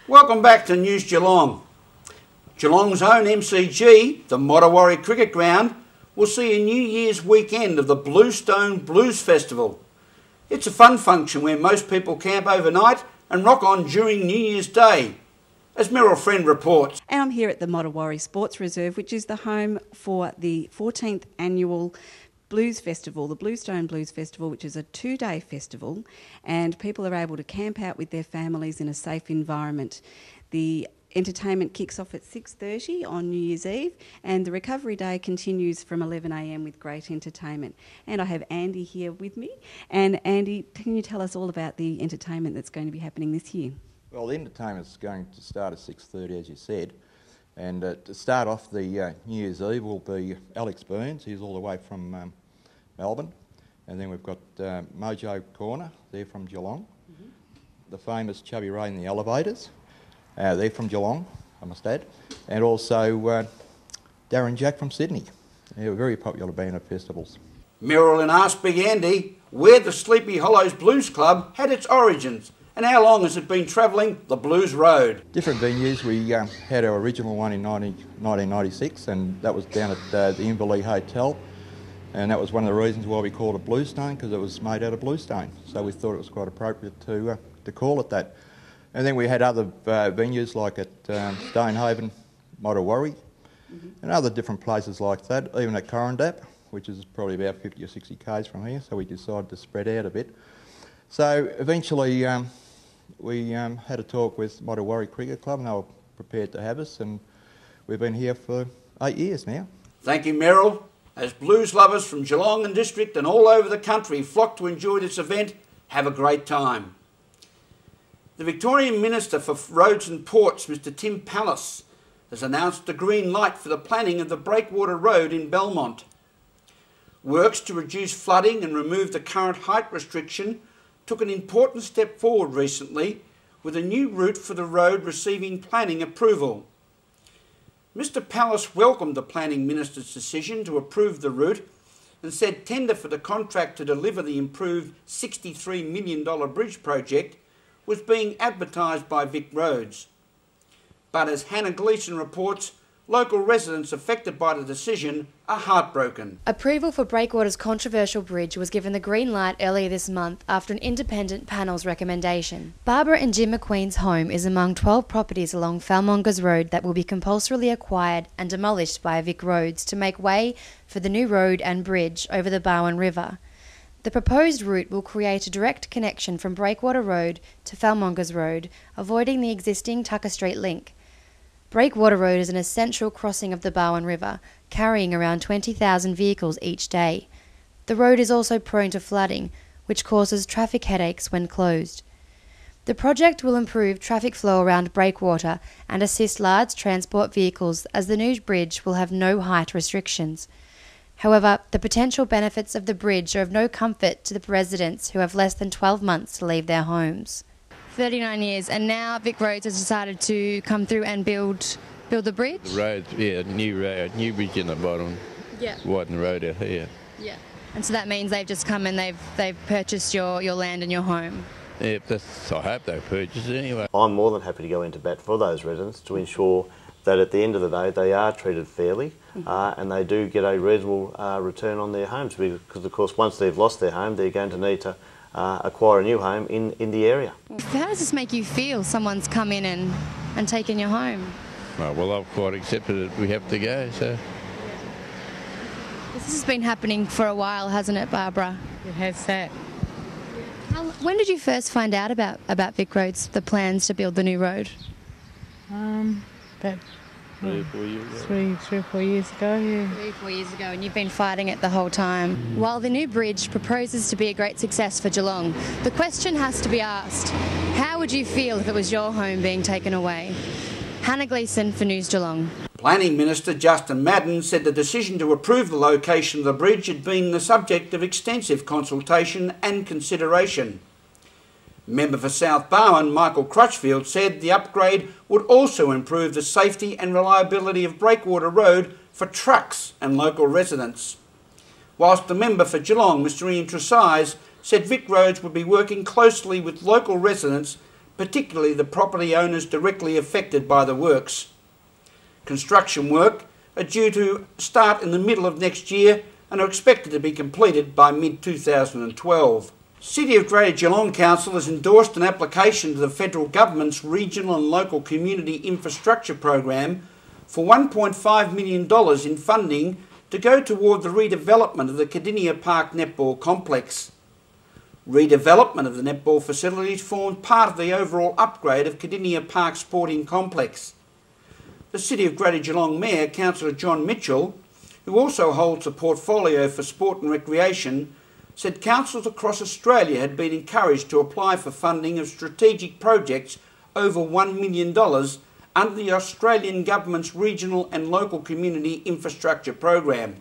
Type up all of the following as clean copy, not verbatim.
Welcome back to News Geelong. Geelong's own MCG, the Mottawarri Cricket Ground, will see a New Year's weekend of the Bluestone Blues Festival. It's a fun function where most people camp overnight and rock on during New Year's Day, as Meryl Friend reports. And I'm here at the Mottawarri Sports Reserve, which is the home for the 14th annual Blues Festival, the Bluestone Blues Festival, which is a 2-day festival, and people are able to camp out with their families in a safe environment. The entertainment kicks off at 6:30 on New Year's Eve, and the recovery day continues from 11 a.m. with great entertainment. And I have Andy here with me. And Andy, can you tell us all about the entertainment that's going to be happening this year? Well, the entertainment's going to start at 6:30, as you said. And to start off the New Year's Eve will be Alex Burns. He's all the way from Melbourne. And then we've got Mojo Corner, they're from Geelong. The famous Chubby Ray and the Elevators, they're from Geelong, I must add. And also Darren Jack from Sydney. They're a very popular band at festivals. Meryl asked Big Andy where the Sleepy Hollows Blues Club had its origins and how long has it been travelling the Blues Road. Different venues. We had our original one in 1996, and that was down at the Inverleigh Hotel, and that was one of the reasons why we called it Bluestone, because it was made out of bluestone, so we thought it was quite appropriate to call it that. And then we had other venues like at Stonehaven, Mottawarri, and other different places like that, even at Correndap, which is probably about 50 or 60 k's from here, so we decided to spread out a bit. So eventually we had a talk with Mottawarri Cricket Club, and they were prepared to have us, and we've been here for 8 years now. Thank you, Meryl. As blues lovers from Geelong and District and all over the country flock to enjoy this event, have a great time. The Victorian Minister for Roads and Ports, Mr Tim Pallas, has announced the green light for the planning of the Breakwater Road in Belmont. Works to reduce flooding and remove the current height restriction took an important step forward recently with a new route for the road receiving planning approval. Mr Pallas welcomed the Planning Minister's decision to approve the route and said tender for the contract to deliver the improved $63 million bridge project was being advertised by Vic Roads. But as Hannah Gleeson reports, local residents affected by the decision are heartbroken. Approval for Breakwater's controversial bridge was given the green light earlier this month after an independent panel's recommendation. Barbara and Jim McQueen's home is among 12 properties along Falmongers Road that will be compulsorily acquired and demolished by Vic Roads to make way for the new road and bridge over the Barwon River. The proposed route will create a direct connection from Breakwater Road to Falmongers Road, avoiding the existing Tucker Street link. Breakwater Road is an essential crossing of the Barwon River, carrying around 20,000 vehicles each day. The road is also prone to flooding, which causes traffic headaches when closed. The project will improve traffic flow around Breakwater and assist large transport vehicles, as the new bridge will have no height restrictions. However, the potential benefits of the bridge are of no comfort to the residents who have less than 12 months to leave their homes. 39 years, and now Vic Roads has decided to come through and build the bridge? The road, yeah, new bridge in the bottom. Yeah. Widen the road out here. Yeah. And so that means they've just come and they've purchased your land and your home? Yeah, I hope they purchase it anyway. I'm more than happy to go into bat for those residents to ensure that at the end of the day they are treated fairly and they do get a reasonable return on their homes, because of course once they've lost their home they're going to need to acquire a new home in the area. How does this make you feel, someone's come in and taken your home? Oh, well, I've quite accepted it. We have to go, so. This has been happening for a while, hasn't it, Barbara? It has that. When did you first find out about Vic Roads, the plans to build the new road? About 3 or 4 years ago. 3 or 4 years ago, yeah. 3 or 4 years ago, and you've been fighting it the whole time. While the new bridge proposes to be a great success for Geelong, the question has to be asked, how would you feel if it was your home being taken away? Hannah Gleeson for News Geelong. Planning Minister Justin Madden said the decision to approve the location of the bridge had been the subject of extensive consultation and consideration. Member for South Barwon, Michael Crutchfield, said the upgrade would also improve the safety and reliability of Breakwater Road for trucks and local residents. Whilst the member for Geelong, Mr Ian Tresize, said Vic Roads would be working closely with local residents particularly the property owners directly affected by the works. Construction work are due to start in the middle of next year and are expected to be completed by mid-2012. City of Greater Geelong Council has endorsed an application to the federal government's Regional and Local Community Infrastructure Program for $1.5 million in funding to go toward the redevelopment of the Cardinia Park Netball Complex. Redevelopment of the netball facilities formed part of the overall upgrade of Cardinia Park Sporting Complex. The City of Greater Geelong Mayor, Councillor John Mitchell, who also holds a portfolio for sport and recreation, said councils across Australia had been encouraged to apply for funding of strategic projects over $1 million under the Australian Government's Regional and Local Community Infrastructure Program.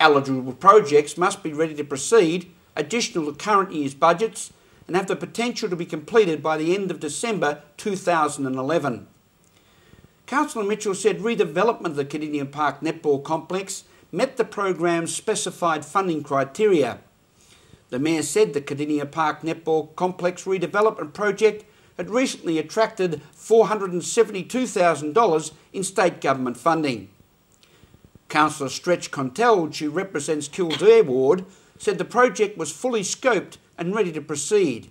Eligible projects must be ready to proceed, additional to current year's budgets, and have the potential to be completed by the end of December 2011. Councillor Mitchell said redevelopment of the Cardinia Park Netball Complex met the program's specified funding criteria. The Mayor said the Cardinia Park Netball Complex redevelopment project had recently attracted $472,000 in state government funding. Councillor Stretch Contelge, who represents Kildare Ward, said the project was fully scoped and ready to proceed.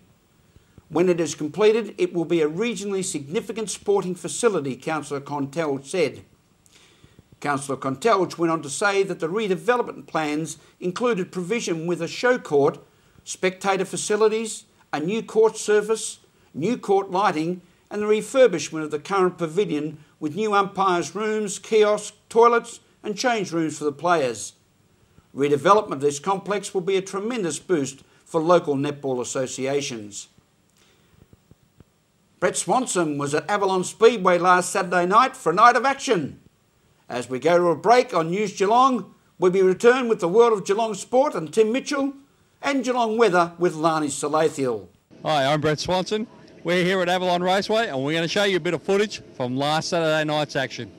When it is completed, it will be a regionally significant sporting facility, Councillor Contelge said. Councillor Contelge went on to say that the redevelopment plans included provision with a show court, spectator facilities, a new court surface, new court lighting and the refurbishment of the current pavilion with new umpires' rooms, kiosks, toilets and change rooms for the players. Redevelopment of this complex will be a tremendous boost for local netball associations. Brett Swanson was at Avalon Speedway last Saturday night for a night of action. As we go to a break on News Geelong, we'll be returned with the World of Geelong Sport and Tim Mitchell, and Geelong Weather with Lani Salathiel. Hi, I'm Brett Swanson. We're here at Avalon Raceway and we're going to show you a bit of footage from last Saturday night's action.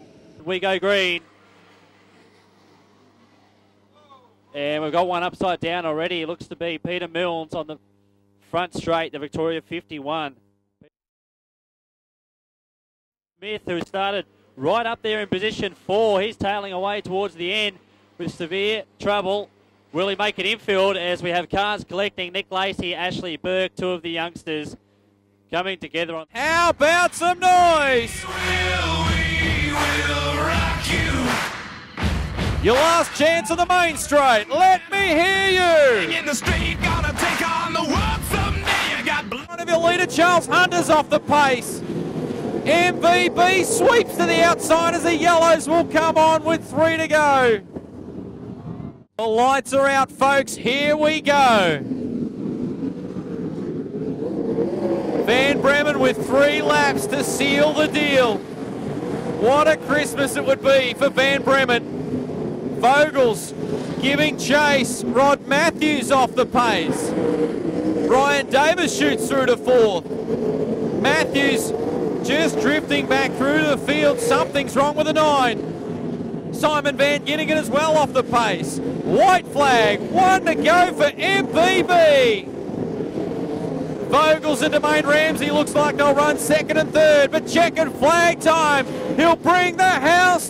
We go green. And we've got one upside down already. It looks to be Peter Milnes on the front straight, the Victoria 51. Smith, who started right up there in position 4. He's tailing away towards the end with severe trouble. Will he make it infield as we have cars collecting? Nick Lacey, Ashley Burke, two of the youngsters coming together. On. How about some noise? We will rock you. Your last chance on the main straight. Let me hear you. In the street, gonna take on the world someday. You got one of your leader, Charles Hunter's off the pace. MVB sweeps to the outside as the yellows will come on with 3 to go. The lights are out, folks. Here we go. Van Bremen with 3 laps to seal the deal. What a Christmas it would be for Van Bremen. Vogel's giving chase. Rod Matthews off the pace. Brian Davis shoots through to 4th. Matthews just drifting back through to the field. Something's wrong with the 9. Simon Van Ginnigan as well off the pace. White flag, 1 to go for MVB. Vogels and Domain Ramsey looks like they'll run 2nd and 3rd, but checkered flag time. He'll bring the house